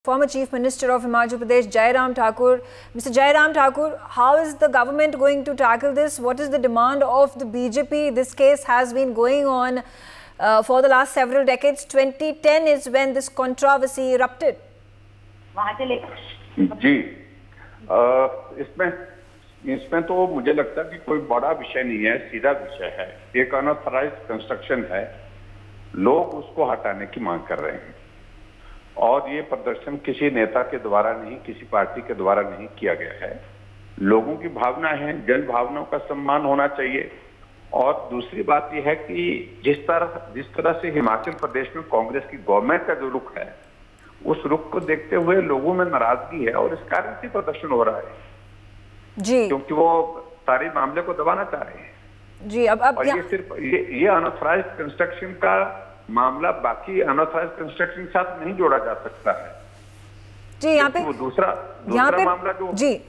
Former Chief Minister of Himachal Pradesh, Jairam Thakur. Mr. Jairam Thakur, how is the government going to tackle this? What is the demand of the BJP? This case has been going on for the last several decades. 2010 is when this controversy erupted. जी, इसमें तो मुझे लगता है कि कोई बड़ा विषय नहीं है, सीधा विषय है। एक अनऑथराइज्ड कंस्ट्रक्शन है, लोग उसको हटाने की मांग कर रहे हैं और ये प्रदर्शन किसी नेता के द्वारा नहीं, किसी पार्टी के द्वारा नहीं किया गया है। लोगों की भावना है, जन भावनाओं का सम्मान होना चाहिए। और दूसरी बात यह है कि जिस तरह से हिमाचल प्रदेश में कांग्रेस की गवर्नमेंट का जो रुख है, उस रुख को देखते हुए लोगों में नाराजगी है और इस कारण से प्रदर्शन हो रहा है जी, क्योंकि वो सारे मामले को दबाना चाह रहे हैं जी। अब ये सिर्फ ये अनऑथराइज्ड कंस्ट्रक्शन का मामला बाकी अनऑथराइज्ड कंस्ट्रक्शन के साथ नहीं जोड़ा जा सकता है जी। यहाँ पे दूसरा मामला जो जी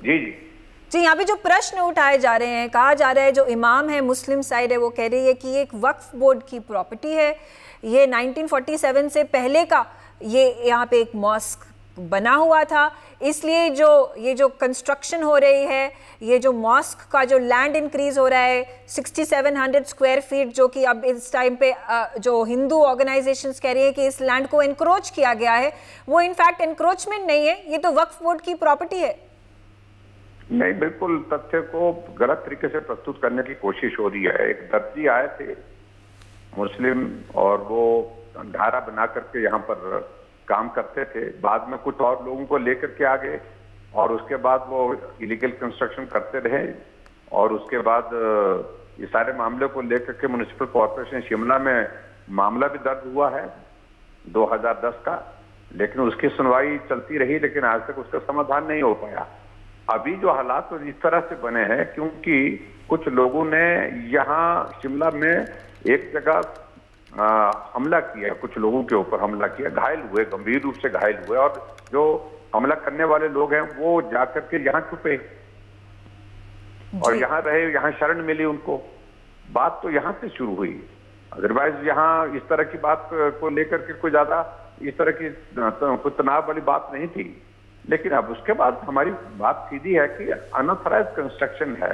यहाँ पे जो प्रश्न उठाए जा रहे हैं, कहा जा रहा है जो इमाम है, मुस्लिम साइड है, वो कह रही है कि ये एक वक्फ बोर्ड की प्रॉपर्टी है, ये 1947 से पहले का ये यहाँ पे एक मॉस्क बना हुआ था, इसलिए ये जो कंस्ट्रक्शन हो रही है, ये जो मॉस्क का जो लैंड इंक्रीज हो रहा है 6700 स्क्वायर फीट, जो कि अब इस टाइम पे जो हिंदू ऑर्गेनाइजेशंस कह रही है कि इस लैंड को एनक्रोच किया गया है, वो इनफैक्ट एनक्रोचमेंट नहीं है, ये तो वक्फ बोर्ड की प्रॉपर्टी है। नहीं, बिल्कुल तथ्य को गलत तरीके से प्रस्तुत करने की कोशिश हो रही है। एक दर्जी आए थे मुस्लिम और वो धारा बना करके यहाँ पर काम करते थे, बाद में कुछ और लोगों को लेकर के आ गए और उसके बाद वो इलीगल कंस्ट्रक्शन करते रहे और उसके बाद ये सारे मामले को लेकर के म्युनिसिपल कॉर्पोरेशन शिमला में मामला भी दर्ज हुआ है 2010 का, लेकिन उसकी सुनवाई चलती रही, लेकिन आज तक उसका समाधान नहीं हो पाया। अभी जो हालात तो इस तरह से बने हैं क्योंकि कुछ लोगों ने यहाँ शिमला में एक जगह हमला किया, कुछ लोगों के ऊपर हमला किया, घायल हुए, गंभीर रूप से घायल हुए और जो हमला करने वाले लोग हैं वो जाकर के यहाँ छुपे और यहाँ रहे, यहाँ शरण मिली उनको। बात तो यहाँ से शुरू हुई, अदरवाइज यहाँ इस तरह की बात को लेकर के कोई ज्यादा इस तरह की कोई तनाव वाली बात नहीं थी। लेकिन अब उसके बाद हमारी बात सीधी है कि अनऑथराइज्ड कंस्ट्रक्शन है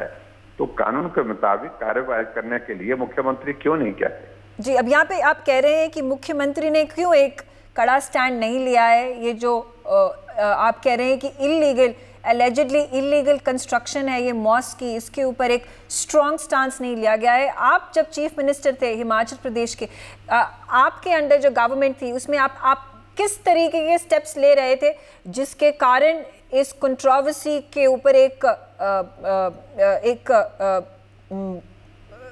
तो कानून के मुताबिक कार्यवाही करने के लिए मुख्यमंत्री क्यों नहीं कहते जी। अब यहाँ पे आप कह रहे हैं कि मुख्यमंत्री ने क्यों एक कड़ा स्टैंड नहीं लिया है, ये जो आप कह रहे हैं कि इलीगल, एलिजिडली इलीगल कंस्ट्रक्शन है ये मॉस्क की, इसके ऊपर एक स्ट्रॉन्ग स्टांस नहीं लिया गया है। आप जब चीफ मिनिस्टर थे हिमाचल प्रदेश के, आपके अंडर जो गवर्नमेंट थी उसमें आप किस तरीके के स्टेप्स ले रहे थे जिसके कारण इस कंट्रोवर्सी के ऊपर एक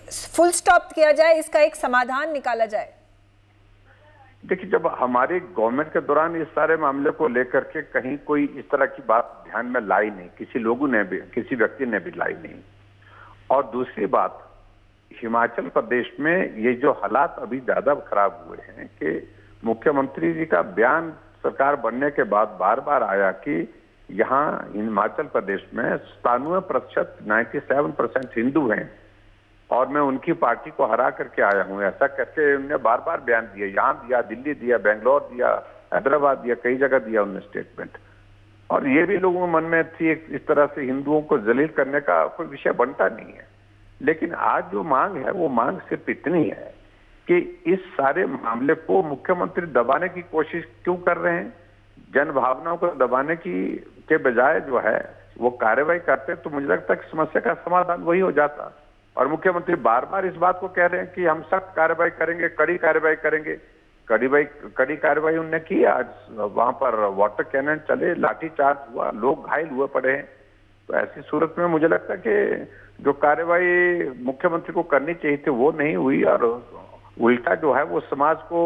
फुल स्टॉप किया जाए, इसका एक समाधान निकाला जाए? देखिए, जब हमारी गवर्नमेंट के दौरान इस सारे मामले को लेकर के कहीं कोई इस तरह की बात ध्यान में लाई नहीं, किसी लोगों ने भी, किसी व्यक्ति ने भी लाई नहीं। और दूसरी बात, हिमाचल प्रदेश में ये जो हालात अभी ज्यादा खराब हुए हैं कि मुख्यमंत्री जी का बयान सरकार बनने के बाद बार बार आया कि यहाँ हिमाचल प्रदेश में 97% हिंदू हैं और मैं उनकी पार्टी को हरा करके आया हूं, ऐसा करके उन्होंने बार बार बयान दिया, यहाँ दिया, दिल्ली दिया, बेंगलोर दिया, हैदराबाद दिया, कई जगह दिया उन्होंने स्टेटमेंट। और ये भी लोगों के मन में थी इस तरह से हिंदुओं को जलील करने का कोई विषय बनता नहीं है। लेकिन आज जो मांग है वो मांग सिर्फ इतनी है कि इस सारे मामले को मुख्यमंत्री दबाने की कोशिश क्यों कर रहे हैं, जन भावनाओं को दबाने के बजाय जो है वो कार्रवाई करते तो मुझे लगता है कि समस्या का समाधान वही हो जाता। और मुख्यमंत्री बार बार इस बात को कह रहे हैं कि हम सख्त कार्रवाई करेंगे, कड़ी कार्रवाई करेंगे। कड़ी कार्रवाई उन्होंने की, आज वहां पर वाटर कैनन चले, लाठीचार्ज हुआ, लोग घायल हुए पड़े हैं। तो ऐसी सूरत में मुझे लगता है कि जो कार्रवाई मुख्यमंत्री को करनी चाहिए थी वो नहीं हुई और उल्टा जो है वो समाज को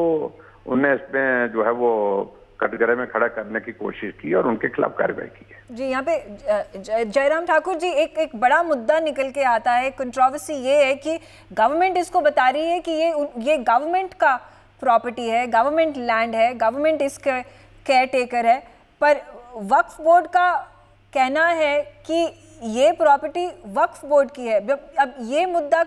उन्हें इसमें जो है वो कटघरे में खड़ा करने की कोशिश की और उनके खिलाफ कार्रवाई की है। जी, यहाँ पे जयराम ठाकुर जी एक बड़ा मुद्दा निकल के आता है, कंट्रोवर्सी ये है कि गवर्नमेंट इसको बता रही है कि ये गवर्नमेंट का प्रॉपर्टी है, गवर्नमेंट लैंड है, गवर्नमेंट इसका केयर टेकर है, पर वक्फ बोर्ड का कहना है कि ये प्रॉपर्टी वक्फ बोर्ड की है। अब ये मुद्दा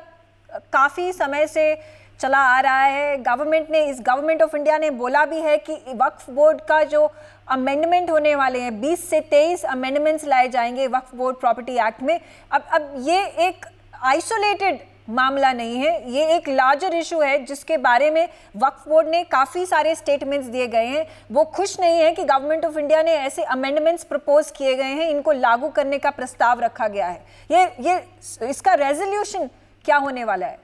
काफ़ी समय से चला आ रहा है। गवर्नमेंट ऑफ इंडिया ने बोला भी है कि वक्फ बोर्ड का जो अमेंडमेंट होने वाले हैं 20 से 23 अमेंडमेंट्स लाए जाएंगे वक्फ बोर्ड प्रॉपर्टी एक्ट में। अब ये एक आइसोलेटेड मामला नहीं है, ये एक लार्जर इशू है जिसके बारे में वक्फ बोर्ड ने काफ़ी सारे स्टेटमेंट्स दिए गए हैं। वो खुश नहीं है कि गवर्नमेंट ऑफ इंडिया ने ऐसे अमेंडमेंट्स प्रपोज किए गए हैं, इनको लागू करने का प्रस्ताव रखा गया है। ये इसका रेजोल्यूशन क्या होने वाला है?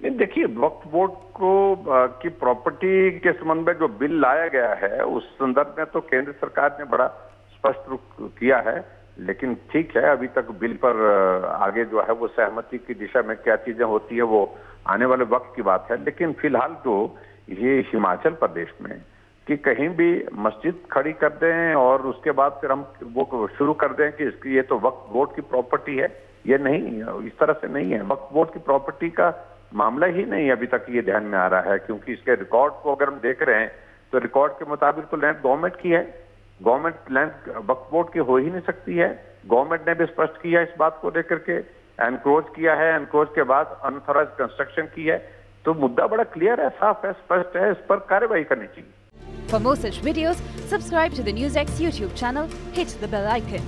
देखिए, वक्फ बोर्ड को की प्रॉपर्टी के संबंध में जो बिल लाया गया है उस संदर्भ में तो केंद्र सरकार ने बड़ा स्पष्ट रूप किया है, लेकिन ठीक है, अभी तक बिल पर आगे जो है वो सहमति की दिशा में क्या चीजें होती है वो आने वाले वक्त की बात है। लेकिन फिलहाल तो ये हिमाचल प्रदेश में कि कहीं भी मस्जिद खड़ी कर दें और उसके बाद फिर हम वो शुरू कर दें कि इसकी ये तो वक्फ बोर्ड की प्रॉपर्टी है, ये नहीं, इस तरह से नहीं है। वक्फ बोर्ड की प्रॉपर्टी का मामला ही नहीं अभी तक ये ध्यान में आ रहा है, क्योंकि इसके रिकॉर्ड को अगर हम देख रहे हैं तो रिकॉर्ड के मुताबिक तो लैंड गवर्नमेंट की है, गवर्नमेंट लैंड वक्फ बोर्ड की हो ही नहीं सकती है। गवर्नमेंट ने भी स्पष्ट किया इस बात को लेकर के, एनक्रोच किया है, एनक्रोच के बाद अनऑथराइज्ड कंस्ट्रक्शन की है, तो मुद्दा बड़ा क्लियर है, साफ है, स्पष्ट है, इस पर कार्रवाई करनी चाहिए। For more such videos, subscribe to the NewsX YouTube channel, hit the bell icon.